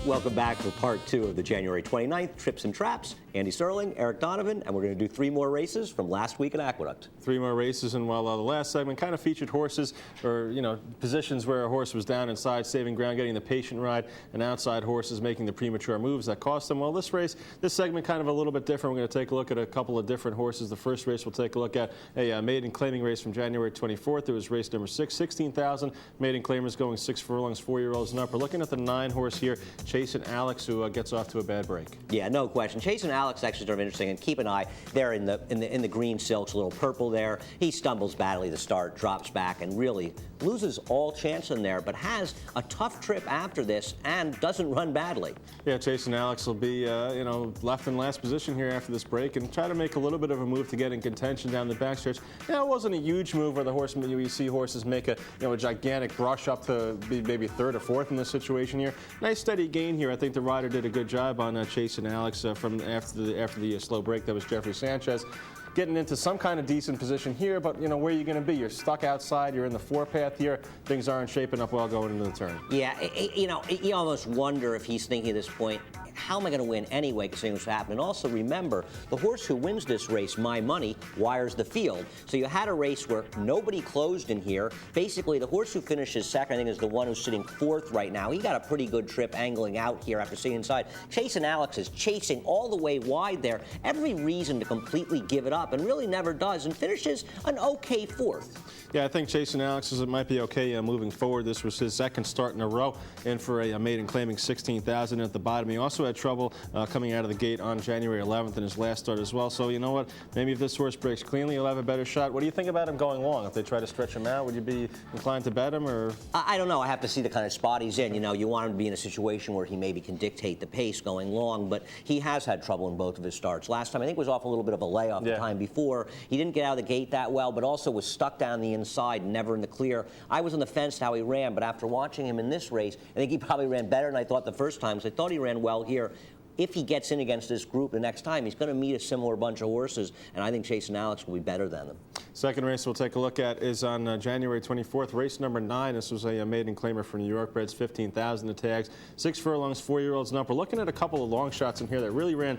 Welcome back for part 2 of the January 29th Trips and Traps. Andy Serling, Eric Donovan, and we're going to do 3 more races from last week at Aqueduct. 3 more races, and while the last segment kind of featured horses or, positions where a horse was down inside, saving ground, getting the patient ride, and outside horses making the premature moves that cost them. Well, this segment kind of a little bit different. We're going to take a look at a couple of different horses. The first race we'll take a look at a maiden claiming race from January 24th. It was race number 6, 16,000 maiden claimers going 6 furlongs, 4-year-olds and up. We're looking at the 9 horse here, CHAYSEN Alex, who gets off to a bad break. Yeah, no question. CHAYSEN Alex actually sort of interesting, and keep an eye there in the green silks, a little purple there. He stumbles badly to start, drops back, and really loses all chance in there, but has a tough trip after this and doesn't run badly. Yeah, CHAYSEN Alex will be left in last position here after this break and try to make a little bit of a move to get in contention down the backstretch. It wasn't a huge move where the horseman you see horses make a gigantic brush up to be maybe 3rd or 4th in this situation here. Nice steady gain here. I think the rider did a good job on CHAYSEN Alex from after the slow break. That was Jeffrey Sanchez. Getting into some kind of decent position here, but where are you going to be? You're stuck outside. You're in the 4-path here. Things aren't shaping up well going into the turn. Yeah, you almost wonder if he's thinking at this point, how am I going to win anyway, considering what's happening? Also, remember, the horse who wins this race, My Money, wires the field. So you had a race where nobody closed in here. Basically, the horse who finishes second, I think, is the one who's sitting 4th right now. He got a pretty good trip angling out here after sitting inside. CHAYSEN Alex is chasing all the way wide there. Every reason to completely give it up, and really never does, and finishes an okay 4th. Yeah, I think CHAYSEN Alex says it might be okay moving forward. This was his 2nd start in a row, and for a maiden claiming 16,000 at the bottom. He also had trouble coming out of the gate on January 11th in his last start as well. So you know what? Maybe if this horse breaks cleanly, he'll have a better shot. What do you think about him going long? If they try to stretch him out, would you be inclined to bet him? Or I don't know. I have to see the kind of spot he's in. You want him to be in a situation where he maybe can dictate the pace going long, but he has had trouble in both of his starts. Last time, I think, was off a little bit of a layoff the time before. He didn't get out of the gate that well, but also was stuck down the inside, never in the clear. I was on the fence how he ran, but after watching him in this race, I think he probably ran better than I thought the first time, so I thought he ran well here. If he gets in against this group the next time, he's going to meet a similar bunch of horses, and I think CHAYSEN Alex will be better than them. Second race we'll take a look at is on January 24th, race number 9. This was a maiden claimer for New York breds, 15,000 the tags, 6 furlongs, 4-year-olds and up. We're looking at a couple of long shots in here that really ran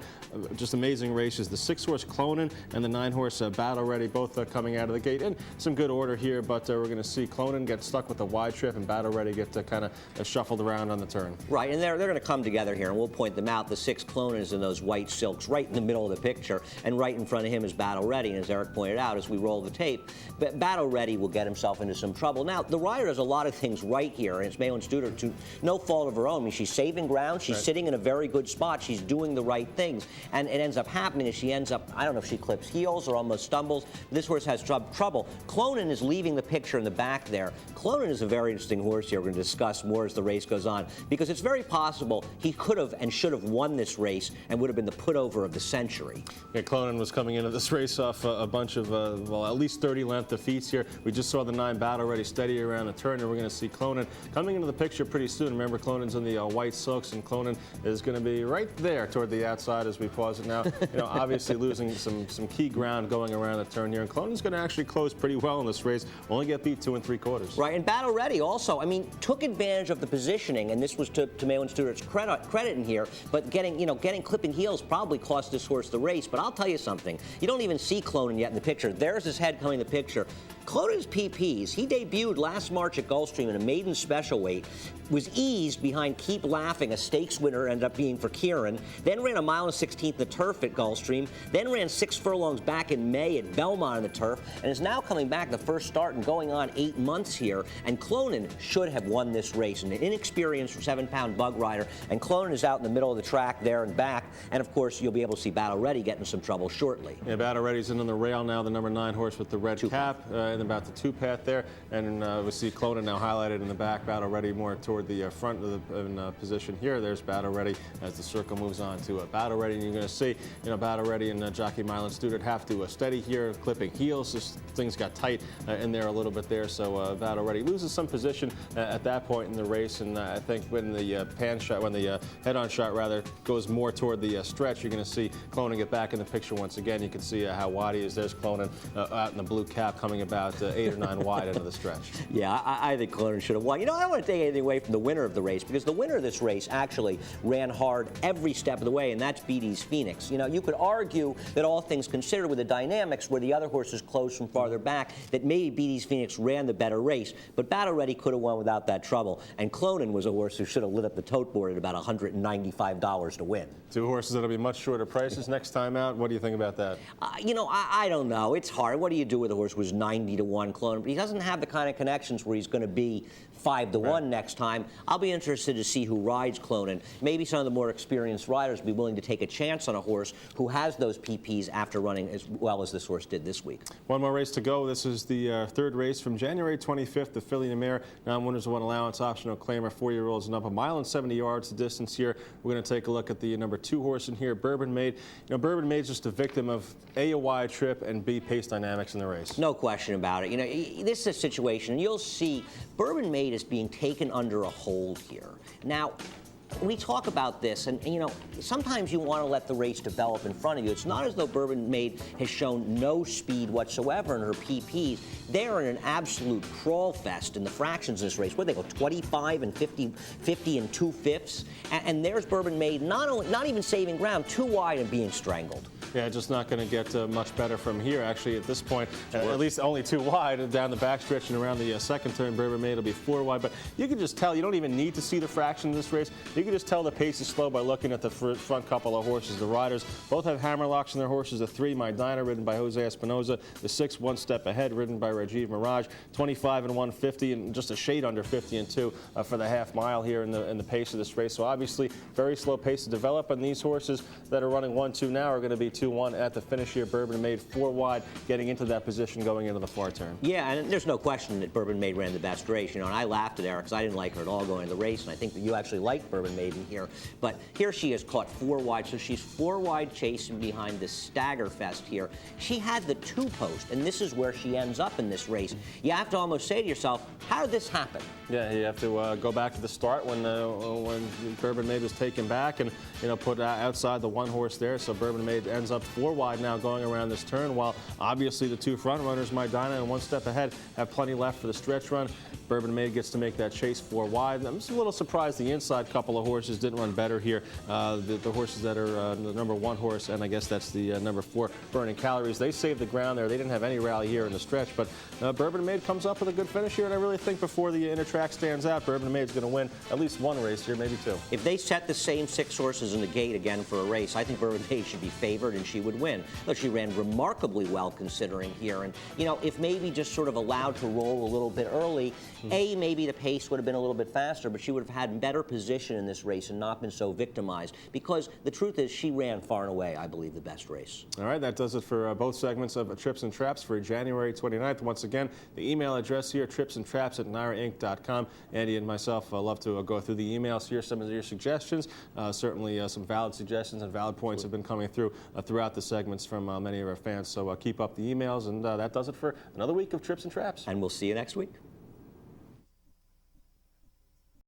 just amazing races. The 6-horse Clonin and the 9-horse Battle Ready, both coming out of the gate in some good order here, but we're going to see Clonin get stuck with a wide trip and Battle Ready get kind of shuffled around on the turn. Right, and they're going to come together here, and we'll point them out. The 6 Clonin is in those white silks right in the middle of the picture, and right in front of him is Battle Ready, and as Eric pointed out, as we roll the tape, but Battle Ready will get himself into some trouble. Now, the rider does a lot of things right here, and it's Maitland Studer to no fault of her own. I mean, she's saving ground, she's sitting in a very good spot, she's doing the right things, and it ends up happening is she ends up, I don't know if she clips heels or almost stumbles. This horse has trouble. Clonin is leaving the picture in the back there. Clonin is a very interesting horse here. We're going to discuss more as the race goes on, because it's very possible he could have and should have won this race and would have been the put-over of the century. Yeah, Clonin was coming into this race off a bunch of, at least 30 length defeats here. We just saw the 9 Battle Ready steady around the turn, and we're going to see Clonin coming into the picture pretty soon. Remember, Clonin's in the white silks, and Clonin is going to be right there toward the outside as we pause it now. Obviously losing some key ground going around the turn here, and Clonin's going to actually close pretty well in this race. Only get beat 2 3/4. Right, and Battle Ready also, I mean, took advantage of the positioning, and this was to Maitland Studer's credit in here, but getting clipping heels probably cost this horse the race. But I'll tell you something, you don't even see Clonin yet in the picture. There's his head coming in the picture. Clonin's PPs, he debuted last March at Gulfstream in a maiden special weight, was eased behind Keep Laughing, a stakes winner ended up being for Kieran, then ran a 1.16 the turf at Gulfstream, then ran 6 furlongs back in May at Belmont on the turf, and is now coming back the first start and going on 8 months here. And Clonin should have won this race, an inexperienced 7-pound bug rider, and Clonin is out in the middle of the track there and back, and of course you'll be able to see Battle Ready get in some trouble shortly. Yeah, Battle Ready's in on the rail now, the number 9 horse with the red cap, and about the 2-path there, and we see Clonin now highlighted in the back, Battle Ready more toward the front of the position here. There's Battle Ready as the circle moves on to Battle Ready, and you're going to see, Battle Ready and jockey Maitland Studer have to steady here, clipping heels. Just things got tight in there a little bit there, so Battle Ready loses some position at that point in the race, and I think when the head-on shot rather goes more toward the stretch, you're going to see Clonin get back in the picture once again. You can see how wide he is. There's Clonin out in the blue cap coming about 8 or 9 wide into the stretch. Yeah, I think Clonan should have won. You know, I don't want to take anything away from the winner of the race, because the winner of this race actually ran hard every step of the way, and that's BD's Phoenix. You know, you could argue that all things considered with the dynamics where the other horses closed from farther back, that maybe BD's Phoenix ran the better race, but Battle Ready could have won without that trouble. And Clonan was a horse who should have lit up the tote board at about $195 to win. 2 horses that'll be much shorter prices next time out. What do you think about that? You know, I don't know. It's hard. What do you do with a horse who's 90 to 1 Clonan? But he doesn't have the kind of connections where he's going to be 5 to 1 next time. I'll be interested to see who rides Clonan. Maybe some of the more experienced riders will be willing to take a chance on a horse who has those PPs after running as well as this horse did this week. One more race to go. This is the third race from January 25th, the Filly and Mare. Non-winners of 1 allowance, optional claimer, 4-year-olds and up. 1 mile and 70 yards the distance here. We're going to take a look at the number 2 horse in here, Bourbon MAID. You know, Bourbon MAID's just a victim of A, a wide trip, and B, pace dynamics in the race. No question about it. You know, this is a situation, and you'll see Bourbon MAID is being taken under a hold here. Now, we talk about this, and you know, sometimes you want to let the race develop in front of you. It's not as though Bourbon MAID has shown no speed whatsoever in her PPs. They're in an absolute crawl fest in the fractions in this race. Where they go 25 and 50 and 2/5, and there's Bourbon MAID not even saving ground, 2 wide and being strangled. Yeah, just not going to get much better from here, actually, at this point. At least only 2 wide down the backstretch and around the second turn. Bourbon MAID will be 4 wide. But you can just tell, you don't even need to see the fraction in this race. You can just tell the pace is slow by looking at the front couple of horses. The riders both have hammerlocks in their horses. The 3, My Dinah, ridden by Jose Espinoza. The 6, One Step Ahead, ridden by Rajiv Mirage. 25 and 150, and just a shade under 50 and 2 for the half mile here in the pace of this race. So obviously, very slow pace to develop. And these horses that are running 1-2 now are going to be 2-1 at the finish here. Bourbon MAID 4 wide, getting into that position going into the far turn. Yeah, and there's no question that Bourbon MAID ran the best race. You know, and I laughed at Eric because I didn't like her at all going to the race, and I think that you actually liked Bourbon MAID in here. But here she is caught 4 wide, so she's 4 wide chasing behind this stagger fest here. She had the 2 post, and this is where she ends up in this race. You have to almost say to yourself, how did this happen? Yeah, you have to go back to the start when Bourbon MAID was taken back and, you know, put outside the 1 horse there. So Bourbon MAID ends up 4 wide now going around this turn, while obviously the 2 front runners, My Dinah and One Step Ahead, have plenty left for the stretch run. Bourbon MAID gets to make that chase 4 wide. I'm just a little surprised the inside couple of horses didn't run better here. The horses that are the number 1 horse, and I guess that's the number 4, Burning Calories, they saved the ground there. They didn't have any rally here in the stretch, but Bourbon MAID comes up with a good finish here, and I really think before the inner track stands out, Bourbon MAID's going to win at least 1 race here, maybe 2. If they set the same 6 horses in the gate again for a race, I think Bourbon MAID should be favored and she would win. Look, she ran remarkably well considering here, and you know, if maybe just sort of allowed to roll a little bit early, maybe the pace would have been a little bit faster, but she would have had better position in this race and not been so victimized, because the truth is she ran far and away, I believe, the best race. All right, that does it for both segments of Trips and Traps for January 29th. Once again, the email address here, tripsandtraps@nairainc.com. Andy and myself love to go through the emails here, some of your suggestions. Certainly some valid suggestions and valid points have been coming through throughout the segments from many of our fans, so keep up the emails, and that does it for another week of Trips and Traps. And we'll see you next week.